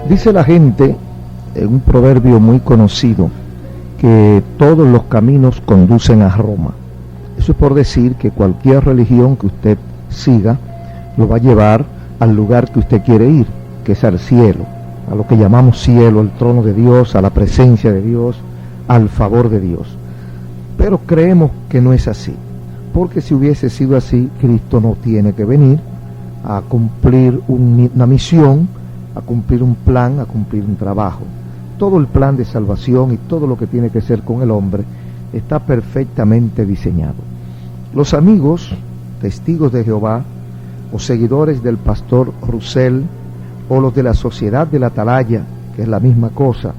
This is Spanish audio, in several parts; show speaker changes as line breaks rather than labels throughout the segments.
Dice la gente, en un proverbio muy conocido, que todos los caminos conducen a Roma. Eso es por decir que cualquier religión que usted siga lo va a llevar al lugar que usted quiere ir, que es al cielo, a lo que llamamos cielo, al trono de Dios, a la presencia de Dios, al favor de Dios. Pero creemos que no es así, porque si hubiese sido así, Cristo no tiene que venir a cumplir una misión, a cumplir un plan, a cumplir un trabajo. Todo el plan de salvación y todo lo que tiene que ser con el hombre está perfectamente diseñado. Los amigos, testigos de Jehová, o seguidores del pastor Roussel, o los de la Sociedad de la Atalaya, que es la misma cosa,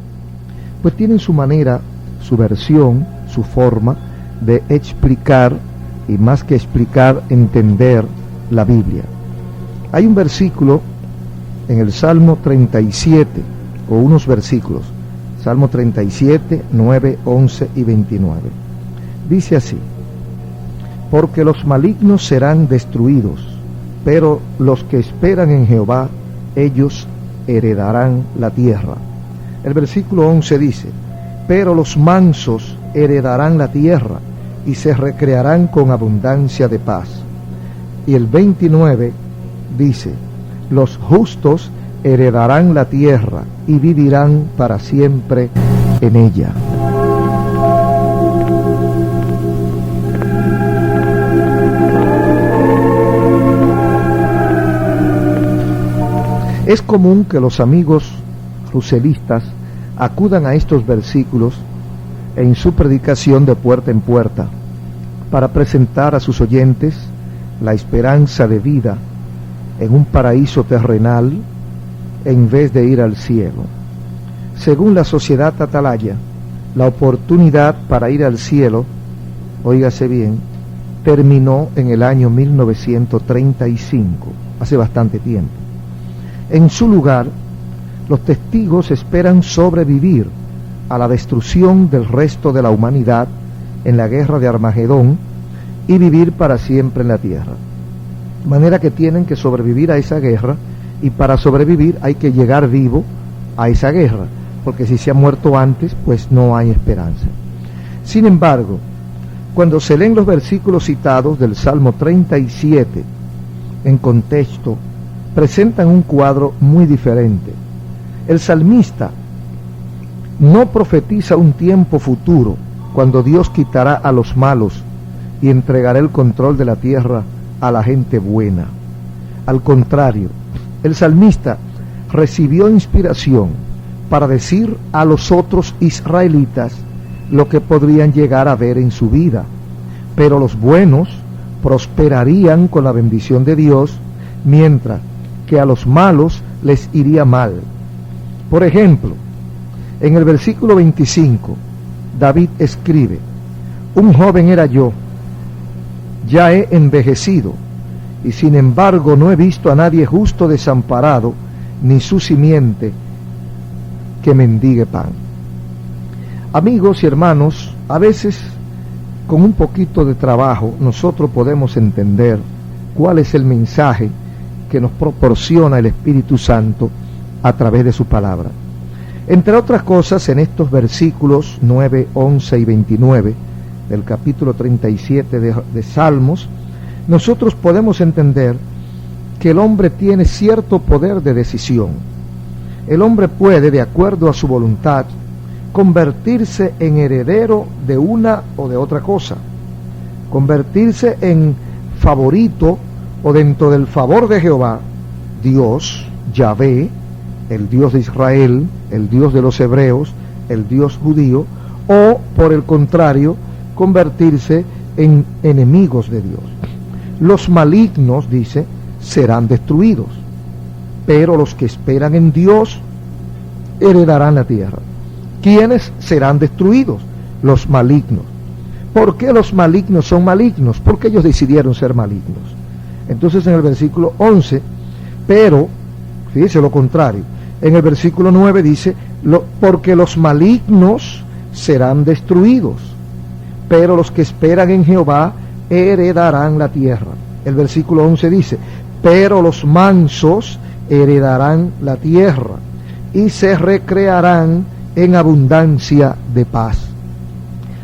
pues tienen su manera, su versión, su forma de explicar, y más que explicar, entender la Biblia. Hay un versículo en el Salmo 37, o unos versículos, Salmo 37, 9, 11 y 29. Dice así: porque los malignos serán destruidos, pero los que esperan en Jehová, ellos heredarán la tierra. El versículo 11 dice: pero los mansos heredarán la tierra y se recrearán con abundancia de paz. Y el 29 dice: los justos heredarán la tierra y vivirán para siempre en ella. Es común que los amigos ruselistas acudan a estos versículos en su predicación de puerta en puerta para presentar a sus oyentes la esperanza de vida en un paraíso terrenal en vez de ir al cielo. Según la Sociedad Atalaya, la oportunidad para ir al cielo, óigase bien, terminó en el año 1935, hace bastante tiempo. En su lugar, los testigos esperan sobrevivir a la destrucción del resto de la humanidad en la guerra de Armagedón y vivir para siempre en la tierra. De manera que tienen que sobrevivir a esa guerra, y para sobrevivir hay que llegar vivo a esa guerra, porque si se ha muerto antes, pues no hay esperanza. Sin embargo, cuando se leen los versículos citados del Salmo 37 en contexto, presentan un cuadro muy diferente. El salmista no profetiza un tiempo futuro cuando Dios quitará a los malos y entregará el control de la tierra a la gente buena. Al contrario, el salmista recibió inspiración para decir a los otros israelitas lo que podrían llegar a ver en su vida, pero los buenos prosperarían con la bendición de Dios, mientras que a los malos les iría mal. Por ejemplo, en el versículo 25, David escribe: un joven era yo, ya he envejecido, y sin embargo no he visto a nadie justo desamparado, ni su simiente que mendigue pan. Amigos y hermanos, a veces con un poquito de trabajo nosotros podemos entender cuál es el mensaje que nos proporciona el Espíritu Santo a través de su palabra. Entre otras cosas, en estos versículos 9, 11 y 29 del capítulo 37 de Salmos, nosotros podemos entender que el hombre tiene cierto poder de decisión. El hombre puede, de acuerdo a su voluntad, convertirse en heredero de una o de otra cosa, convertirse en favorito o dentro del favor de Jehová, Dios, Yahvé, el Dios de Israel, el Dios de los hebreos, el Dios judío, o por el contrario, convertirse en enemigos de Dios. Los malignos, dice, serán destruidos, pero los que esperan en Dios heredarán la tierra. ¿Quiénes serán destruidos? Los malignos. ¿Por qué los malignos son malignos? Porque ellos decidieron ser malignos. Entonces en el versículo 11, pero, fíjese lo contrario, en el versículo 9 dice, porque los malignos serán destruidos, pero los que esperan en Jehová heredarán la tierra. El versículo 11 dice, pero los mansos heredarán la tierra y se recrearán en abundancia de paz.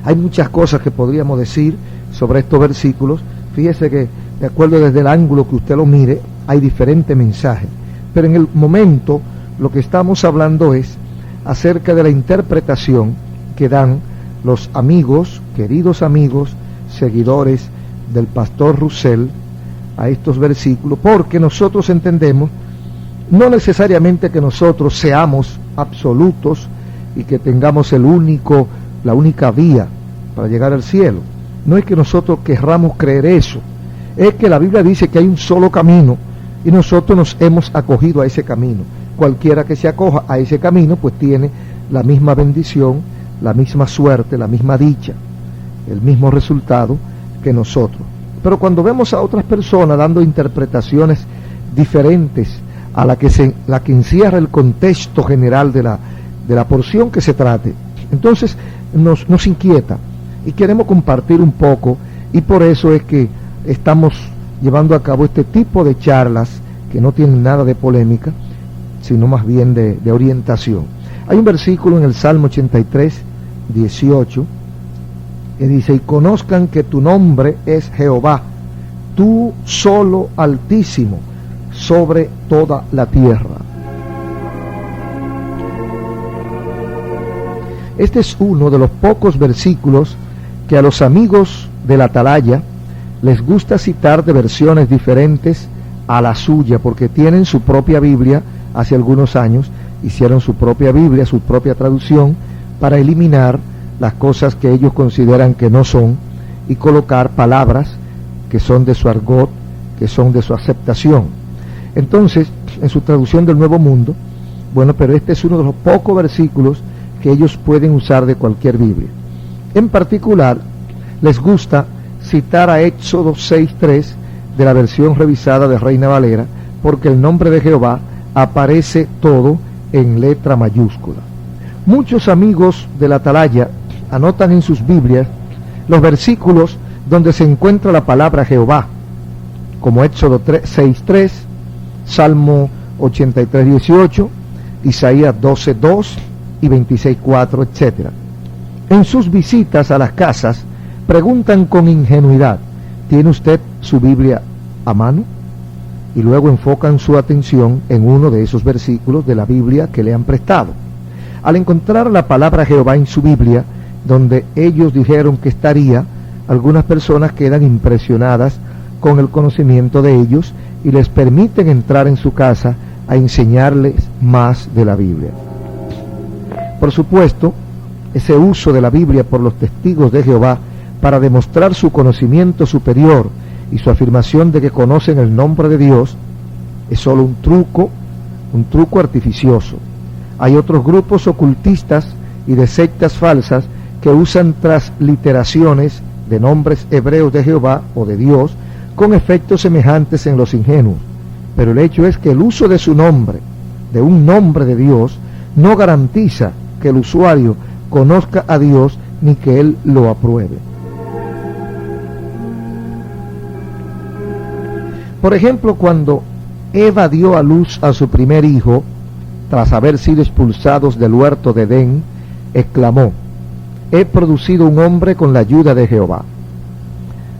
Hay muchas cosas que podríamos decir sobre estos versículos. Fíjese que, de acuerdo desde el ángulo que usted lo mire, hay diferentes mensajes. Pero en el momento, lo que estamos hablando es acerca de la interpretación que dan los amigos, queridos amigos, seguidores del pastor Roussel a estos versículos, porque nosotros entendemos, no necesariamente que nosotros seamos absolutos y que tengamos la única vía para llegar al cielo. No es que nosotros querramos creer eso, es que la Biblia dice que hay un solo camino y nosotros nos hemos acogido a ese camino. Cualquiera que se acoja a ese camino pues tiene la misma bendición, la misma suerte, la misma dicha, el mismo resultado que nosotros. Pero cuando vemos a otras personas dando interpretaciones diferentes a la que encierra el contexto general de la porción que se trate, entonces nos inquieta y queremos compartir un poco, y por eso es que estamos llevando a cabo este tipo de charlas que no tienen nada de polémica, sino más bien de orientación. Hay un versículo en el Salmo 83, 18, que dice: y conozcan que tu nombre es Jehová, tú solo Altísimo, sobre toda la tierra. Este es uno de los pocos versículos que a los amigos de la Atalaya les gusta citar de versiones diferentes a la suya, porque tienen su propia Biblia. Hace algunos años hicieron su propia Biblia, su propia traducción, para eliminar las cosas que ellos consideran que no son y colocar palabras que son de su argot, que son de su aceptación. Entonces, en su traducción del Nuevo Mundo, bueno, pero este es uno de los pocos versículos que ellos pueden usar de cualquier Biblia. En particular, les gusta citar a Éxodo 6:3 de la versión revisada de Reina Valera, porque el nombre de Jehová aparece todo en letra mayúscula. Muchos amigos de la Atalaya anotan en sus Biblias los versículos donde se encuentra la palabra Jehová, como Éxodo 6:3, Salmo 83:18, Isaías 12:2 y 26:4, etc. En sus visitas a las casas preguntan con ingenuidad: ¿tiene usted su Biblia a mano? Y luego enfocan su atención en uno de esos versículos de la Biblia que le han prestado. Al encontrar la palabra Jehová en su Biblia, donde ellos dijeron que estaría, algunas personas quedan impresionadas con el conocimiento de ellos y les permiten entrar en su casa a enseñarles más de la Biblia. Por supuesto, ese uso de la Biblia por los testigos de Jehová para demostrar su conocimiento superior y su afirmación de que conocen el nombre de Dios es solo un truco artificioso. Hay otros grupos ocultistas y de sectas falsas que usan transliteraciones de nombres hebreos de Jehová o de Dios con efectos semejantes en los ingenuos, pero el hecho es que el uso de su nombre, de un nombre de Dios, no garantiza que el usuario conozca a Dios ni que Él lo apruebe. Por ejemplo, cuando Eva dio a luz a su primer hijo, tras haber sido expulsados del huerto de Edén, exclamó: he producido un hombre con la ayuda de Jehová.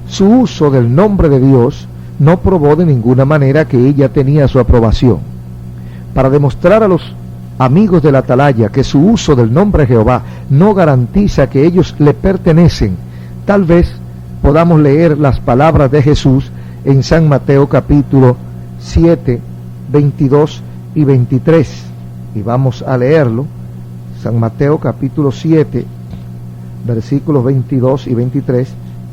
Su uso del nombre de Dios no probó de ninguna manera que ella tenía su aprobación. Para demostrar a los amigos de la Atalaya que su uso del nombre de Jehová no garantiza que ellos le pertenecen, tal vez podamos leer las palabras de Jesús en San Mateo capítulo 7, 22 y 23. Y vamos a leerlo. San Mateo capítulo 7, versículos 22 y 23,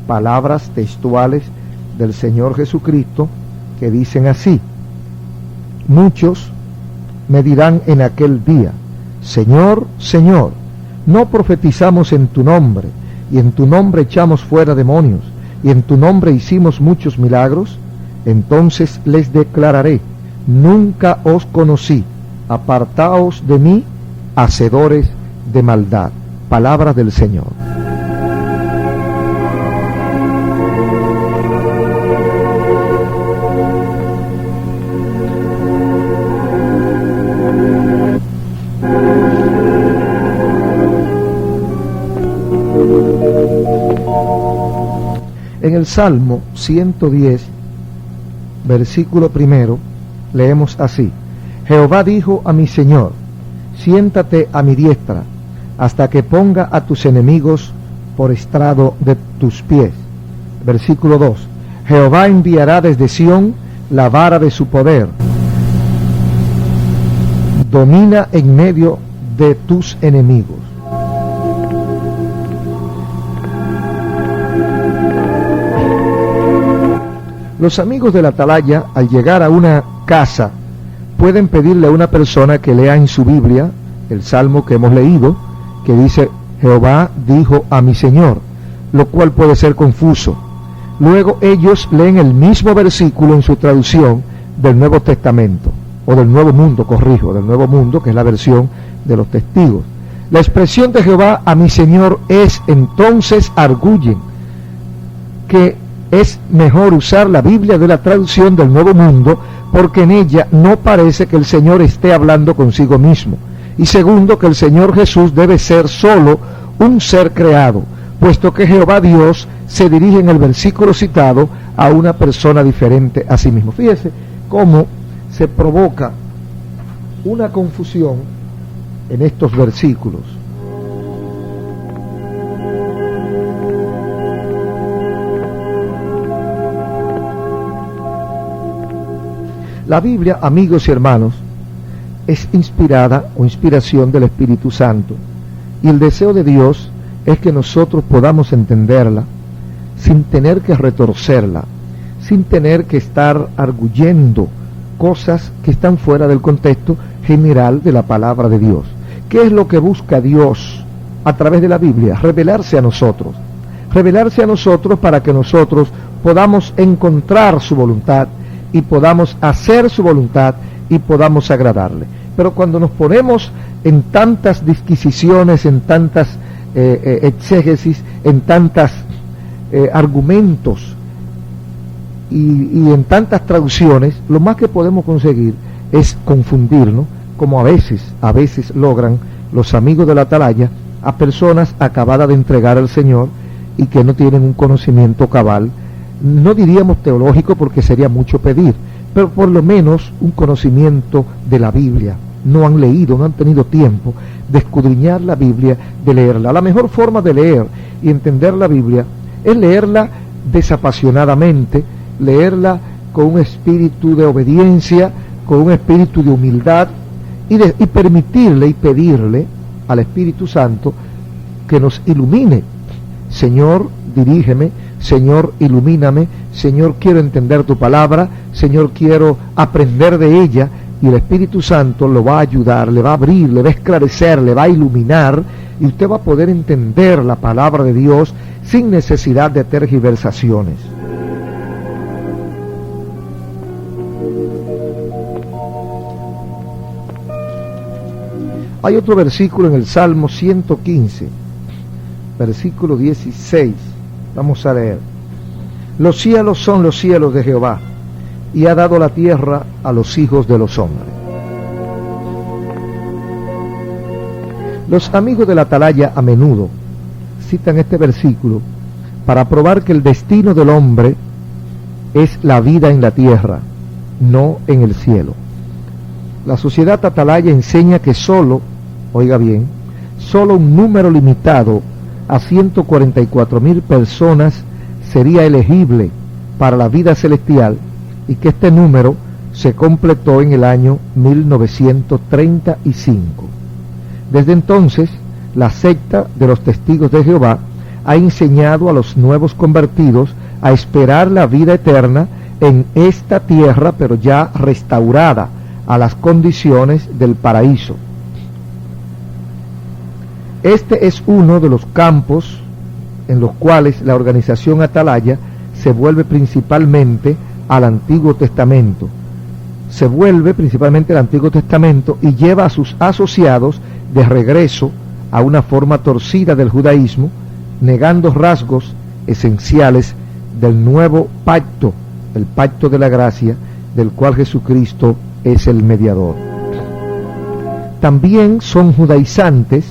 palabras textuales del Señor Jesucristo que dicen así: muchos me dirán en aquel día: Señor, Señor, ¿no profetizamos en tu nombre, y en tu nombre echamos fuera demonios, y en tu nombre hicimos muchos milagros? Entonces les declararé: nunca os conocí, apartaos de mí, hacedores de maldad. Palabra del Señor. En el Salmo 110, versículo 1, leemos así: Jehová dijo a mi Señor, siéntate a mi diestra, hasta que ponga a tus enemigos por estrado de tus pies. Versículo 2: Jehová enviará desde Sión la vara de su poder, domina en medio de tus enemigos. Los amigos de la atalaya, al llegar a una casa, pueden pedirle a una persona que lea en su Biblia el salmo que hemos leído, que dice: Jehová dijo a mi Señor, lo cual puede ser confuso. Luego ellos leen el mismo versículo en su traducción del Nuevo Testamento, o del Nuevo Mundo, del Nuevo Mundo, que es la versión de los testigos. La expresión de Jehová a mi Señor es, entonces arguyen que es mejor usar la Biblia de la traducción del Nuevo Mundo, porque en ella no parece que el Señor esté hablando consigo mismo. Y segundo, que el Señor Jesús debe ser solo un ser creado, puesto que Jehová Dios se dirige en el versículo citado a una persona diferente a sí mismo. Fíjese cómo se provoca una confusión en estos versículos. La Biblia, amigos y hermanos, es inspirada o inspiración del Espíritu Santo, y el deseo de Dios es que nosotros podamos entenderla sin tener que retorcerla, sin tener que estar arguyendo cosas que están fuera del contexto general de la palabra de Dios. ¿Qué es lo que busca Dios a través de la Biblia? Revelarse a nosotros para que nosotros podamos encontrar su voluntad y podamos hacer su voluntad y podamos agradarle. Pero cuando nos ponemos en tantas disquisiciones, en tantas exégesis, en tantas argumentos y en tantas traducciones, lo más que podemos conseguir es confundirnos, como a veces logran los amigos de la atalaya a personas acabadas de entregar al Señor y que no tienen un conocimiento cabal, no diríamos teológico porque sería mucho pedir, pero por lo menos un conocimiento de la Biblia. No han leído, no han tenido tiempo de escudriñar la Biblia, de leerla. La mejor forma de leer y entender la Biblia es leerla desapasionadamente, leerla con un espíritu de obediencia, con un espíritu de humildad y permitirle y pedirle al Espíritu Santo que nos ilumine. Señor, dirígeme. Señor, ilumíname. Señor, quiero entender tu palabra. Señor, quiero aprender de ella. Y el Espíritu Santo lo va a ayudar, le va a abrir, le va a esclarecer, le va a iluminar, y usted va a poder entender la palabra de Dios sin necesidad de tergiversaciones. Hay otro versículo en el Salmo 115, versículo 16. Vamos a leer: Los cielos son los cielos de Jehová, y ha dado la tierra a los hijos de los hombres. Los amigos de la atalaya a menudo citan este versículo para probar que el destino del hombre es la vida en la tierra, no en el cielo. La sociedad atalaya enseña que solo, oiga bien, solo un número limitado a 144,000 personas sería elegible para la vida celestial, y que este número se completó en el año 1935. Desde entonces, la secta de los Testigos de Jehová ha enseñado a los nuevos convertidos a esperar la vida eterna en esta tierra, pero ya restaurada a las condiciones del paraíso. Este es uno de los campos en los cuales la organización atalaya se vuelve principalmente al Antiguo Testamento. Se vuelve principalmente al Antiguo Testamento y lleva a sus asociados de regreso a una forma torcida del judaísmo, negando rasgos esenciales del nuevo pacto, el pacto de la gracia, del cual Jesucristo es el mediador. También son judaizantes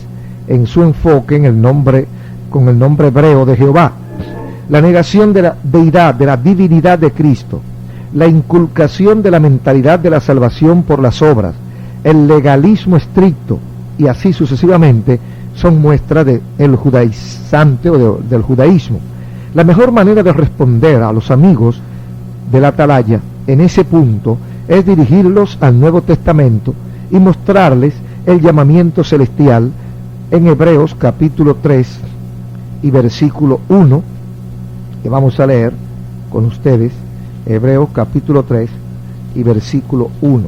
en su enfoque con el nombre hebreo de Jehová, la negación de la deidad, de la divinidad de Cristo, la inculcación de la mentalidad de la salvación por las obras, el legalismo estricto y así sucesivamente son muestra del judaizante o del judaísmo. La mejor manera de responder a los amigos de la atalaya en ese punto es dirigirlos al Nuevo Testamento y mostrarles el llamamiento celestial en Hebreos capítulo 3 y versículo 1, que vamos a leer con ustedes, Hebreos capítulo 3 y versículo 1.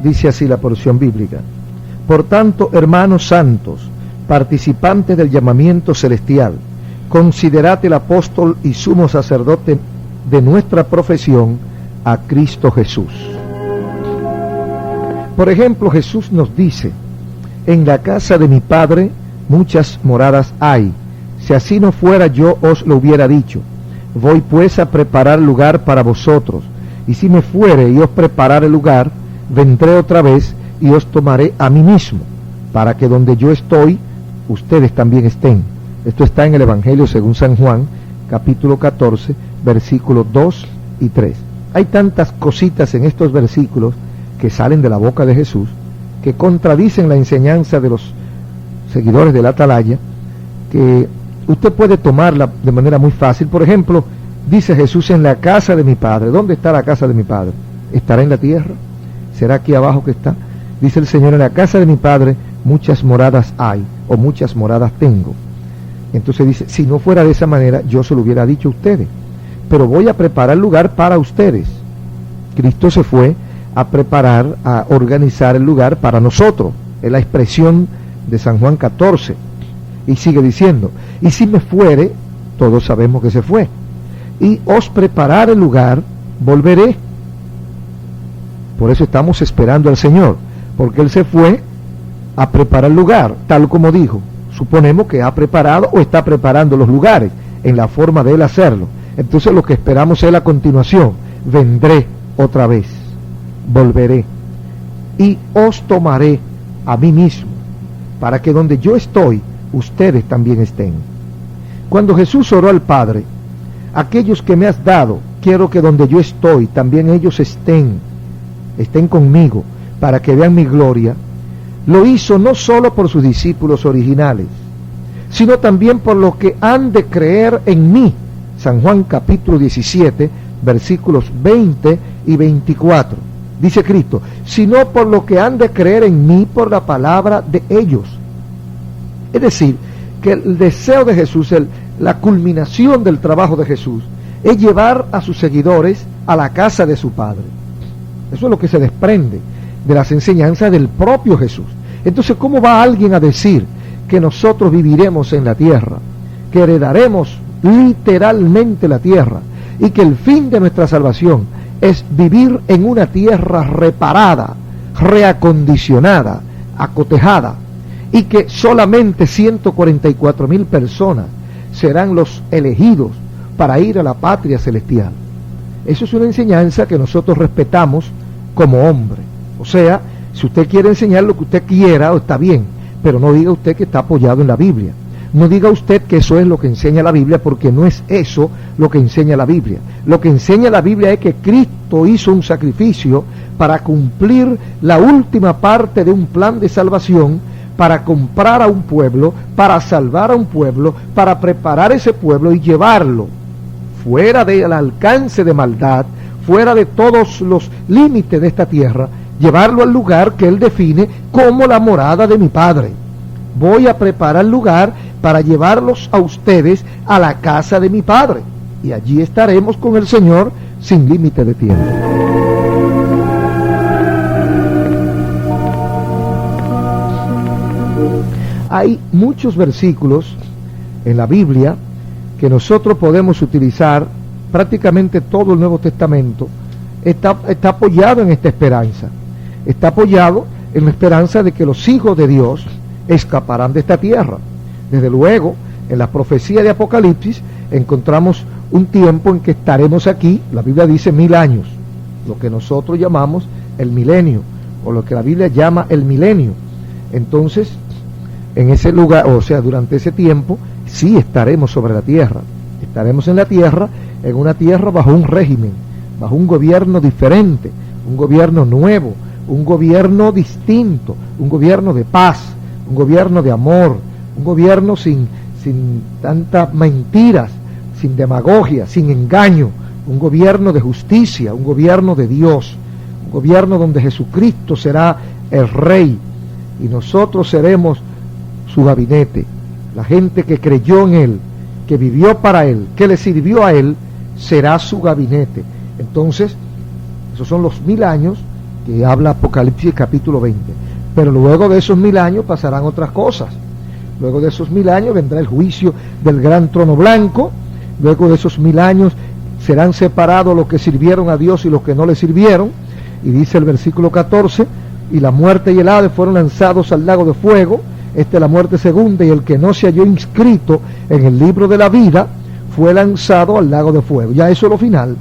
Dice así la porción bíblica: por tanto, hermanos santos, participantes del llamamiento celestial, considerad el apóstol y sumo sacerdote de nuestra profesión, a Cristo Jesús. Por ejemplo, Jesús nos dice: en la casa de mi Padre muchas moradas hay, si así no fuera yo os lo hubiera dicho. Voy pues a preparar lugar para vosotros, y si me fuere y os preparare lugar, vendré otra vez y os tomaré a mí mismo, para que donde yo estoy, ustedes también estén. Esto está en el Evangelio según San Juan, capítulo 14, versículos 2 y 3. Hay tantas cositas en estos versículos que salen de la boca de Jesús, que contradicen la enseñanza de los seguidores de la atalaya, que usted puede tomarla de manera muy fácil. Por ejemplo, dice Jesús: en la casa de mi Padre. ¿Dónde está la casa de mi Padre? ¿Estará en la tierra? ¿Será aquí abajo que está? Dice el Señor: en la casa de mi Padre muchas moradas hay, o muchas moradas tengo. Entonces dice: si no fuera de esa manera, yo se lo hubiera dicho a ustedes, pero voy a preparar lugar para ustedes. Cristo se fue a preparar, a organizar el lugar para nosotros. Es la expresión de San Juan 14. Y sigue diciendo: y si me fuere, todos sabemos que se fue, y os preparar el lugar, volveré. Por eso estamos esperando al Señor, porque Él se fue a preparar el lugar, tal como dijo. Suponemos que ha preparado o está preparando los lugares en la forma de Él hacerlo. Entonces lo que esperamos es la continuación: vendré otra vez, volveré y os tomaré a mí mismo, para que donde yo estoy, ustedes también estén. Cuando Jesús oró al Padre: aquellos que me has dado, quiero que donde yo estoy, también ellos estén conmigo, para que vean mi gloria, lo hizo no solo por sus discípulos originales, sino también por los que han de creer en mí. San Juan capítulo 17, versículos 20 y 24. Dice Cristo: sino por lo que han de creer en mí por la palabra de ellos. Es decir, que el deseo de Jesús, la culminación del trabajo de Jesús, es llevar a sus seguidores a la casa de su Padre. Eso es lo que se desprende de las enseñanzas del propio Jesús. Entonces, ¿cómo va alguien a decir que nosotros viviremos en la tierra, que heredaremos literalmente la tierra, y que el fin de nuestra salvación es vivir en una tierra reparada, reacondicionada, acotejada, y que solamente 144,000 personas serán los elegidos para ir a la patria celestial? Eso es una enseñanza que nosotros respetamos como hombre. O sea, si usted quiere enseñar lo que usted quiera, está bien, pero no diga usted que está apoyado en la Biblia. No diga usted que eso es lo que enseña la Biblia, porque no es eso lo que enseña la Biblia. Lo que enseña la Biblia es que Cristo hizo un sacrificio para cumplir la última parte de un plan de salvación, para comprar a un pueblo, para salvar a un pueblo, para preparar ese pueblo y llevarlo fuera del alcance de maldad, fuera de todos los límites de esta tierra, llevarlo al lugar que Él define como la morada de mi Padre. Voy a preparar lugar para llevarlos a ustedes a la casa de mi Padre, y allí estaremos con el Señor sin límite de tiempo. Hay muchos versículos en la Biblia que nosotros podemos utilizar. Prácticamente todo el Nuevo Testamento está apoyado en esta esperanza. Está apoyado en la esperanza de que los hijos de Dios escaparán de esta tierra. Desde luego, en la profecía de Apocalipsis encontramos un tiempo en que estaremos aquí. La Biblia dice 1000 años, lo que nosotros llamamos el milenio, o lo que la Biblia llama el milenio. Entonces, en ese lugar, o sea, durante ese tiempo, sí estaremos sobre la tierra. Estaremos en la tierra, en una tierra bajo un régimen, bajo un gobierno diferente, un gobierno nuevo, un gobierno distinto, un gobierno de paz, un gobierno de amor, un gobierno sin tantas mentiras, sin demagogia, sin engaño, un gobierno de justicia, un gobierno de Dios, un gobierno donde Jesucristo será el Rey y nosotros seremos su gabinete. La gente que creyó en Él, que vivió para Él, que le sirvió a Él, será su gabinete. Entonces, esos son los 1000 años que habla Apocalipsis capítulo 20. Pero luego de esos 1000 años pasarán otras cosas. Luego de esos 1000 años vendrá el juicio del gran trono blanco. Luego de esos 1000 años serán separados los que sirvieron a Dios y los que no le sirvieron. Y dice el versículo 14, y la muerte y el Hades fueron lanzados al lago de fuego. Esta es la muerte segunda, y el que no se halló inscrito en el libro de la vida fue lanzado al lago de fuego. Ya eso es lo final.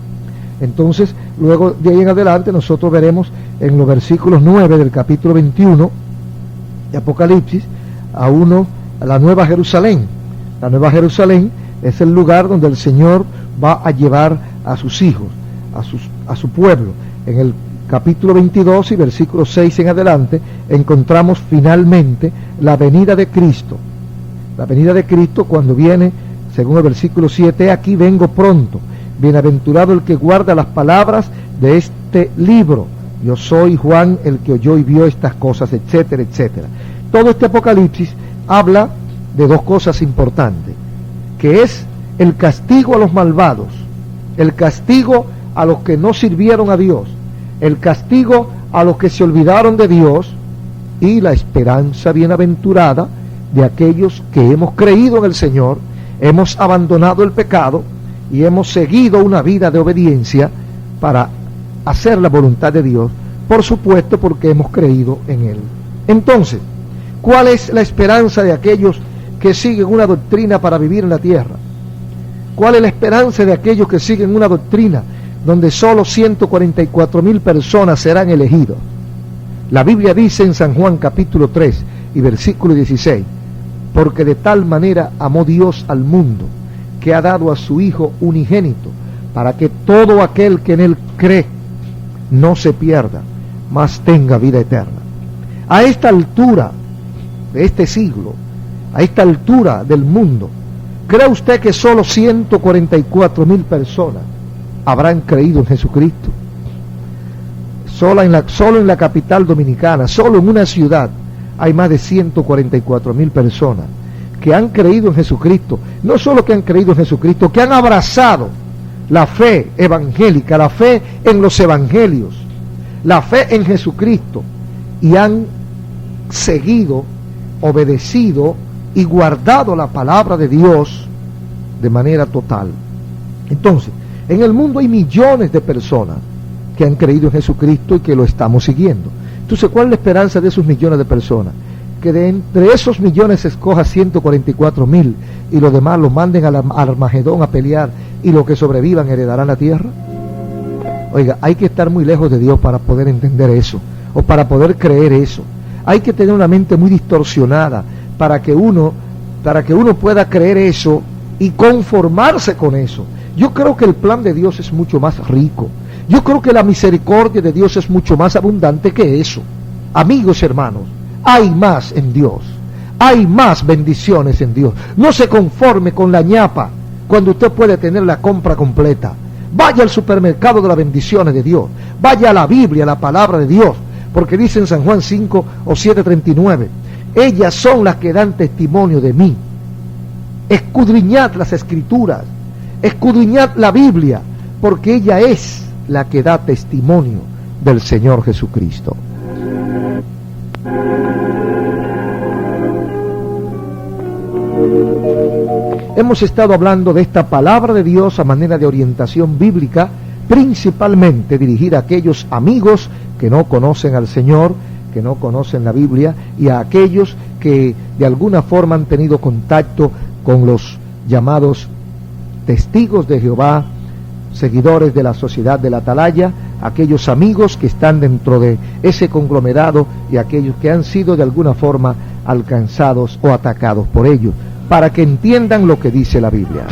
Entonces, luego de ahí en adelante nosotros veremos en los versículos 9 del capítulo 21 de Apocalipsis a la Nueva Jerusalén. La Nueva Jerusalén es el lugar donde el Señor va a llevar a sus hijos, a su pueblo. En el capítulo 22 y versículo 6 en adelante encontramos finalmente la venida de Cristo. La venida de Cristo cuando viene, según el versículo 7, aquí vengo pronto. Bienaventurado el que guarda las palabras de este libro. Yo soy Juan el que oyó y vio estas cosas, etcétera, etcétera. Todo este Apocalipsis habla de dos cosas importantes, que es el castigo a los malvados, el castigo a los que no sirvieron a Dios, el castigo a los que se olvidaron de Dios y la esperanza bienaventurada de aquellos que hemos creído en el Señor, hemos abandonado el pecado y hemos seguido una vida de obediencia para hacer la voluntad de Dios, por supuesto porque hemos creído en Él. Entonces, ¿cuál es la esperanza de aquellos que siguen una doctrina para vivir en la tierra? ¿Cuál es la esperanza de aquellos que siguen una doctrina donde solo 144,000 personas serán elegidos? La Biblia dice en San Juan capítulo 3 y versículo 16, porque de tal manera amó Dios al mundo, que ha dado a su Hijo unigénito, para que todo aquel que en Él cree no se pierda, mas tenga vida eterna. A esta altura de este siglo, a esta altura del mundo, ¿cree usted que solo 144,000 personas habrán creído en Jesucristo? Solo en la capital dominicana, solo en una ciudad, hay más de 144,000 personas que han creído en Jesucristo. No solo que han creído en Jesucristo, que han abrazado la fe evangélica, la fe en los evangelios, la fe en Jesucristo, y han seguido, obedecido y guardado la palabra de Dios de manera total. Entonces, en el mundo hay millones de personas que han creído en Jesucristo y que lo estamos siguiendo. Entonces, ¿cuál es la esperanza de esos millones de personas? Que de entre esos millones se escoja 144,000 y los demás los manden al Armagedón a pelear y los que sobrevivan heredarán la tierra. Oiga, hay que estar muy lejos de Dios para poder entender eso, o para poder creer eso. Hay que tener una mente muy distorsionada para que uno pueda creer eso y conformarse con eso. Yo creo que el plan de Dios es mucho más rico. Yo creo que la misericordia de Dios es mucho más abundante que eso. Amigos, hermanos, hay más en Dios. Hay más bendiciones en Dios. No se conforme con la ñapa cuando usted puede tener la compra completa. Vaya al supermercado de las bendiciones de Dios. Vaya a la Biblia, a la palabra de Dios. Porque dice en San Juan 5 o 7:39, ellas son las que dan testimonio de mí. Escudriñad las Escrituras, escudriñad la Biblia, porque ella es la que da testimonio del Señor Jesucristo. Hemos estado hablando de esta palabra de Dios a manera de orientación bíblica, principalmente dirigida a aquellos amigos que no conocen al Señor, que no conocen la Biblia, y a aquellos que de alguna forma han tenido contacto con los llamados testigos de Jehová, seguidores de la sociedad de la Atalaya, aquellos amigos que están dentro de ese conglomerado y aquellos que han sido de alguna forma alcanzados o atacados por ellos, para que entiendan lo que dice la Biblia.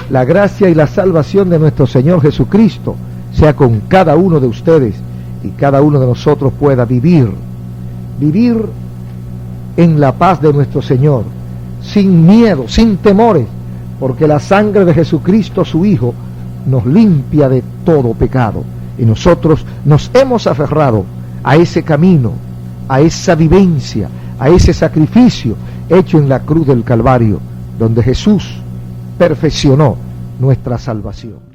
La gracia y la salvación de nuestro Señor Jesucristo sea con cada uno de ustedes, y cada uno de nosotros pueda vivir en la paz de nuestro Señor, sin miedo, sin temores, porque la sangre de Jesucristo, su Hijo, nos limpia de todo pecado, y nosotros nos hemos aferrado a ese camino, a esa vivencia, a ese sacrificio hecho en la cruz del Calvario, donde Jesús perfeccionó nuestra salvación.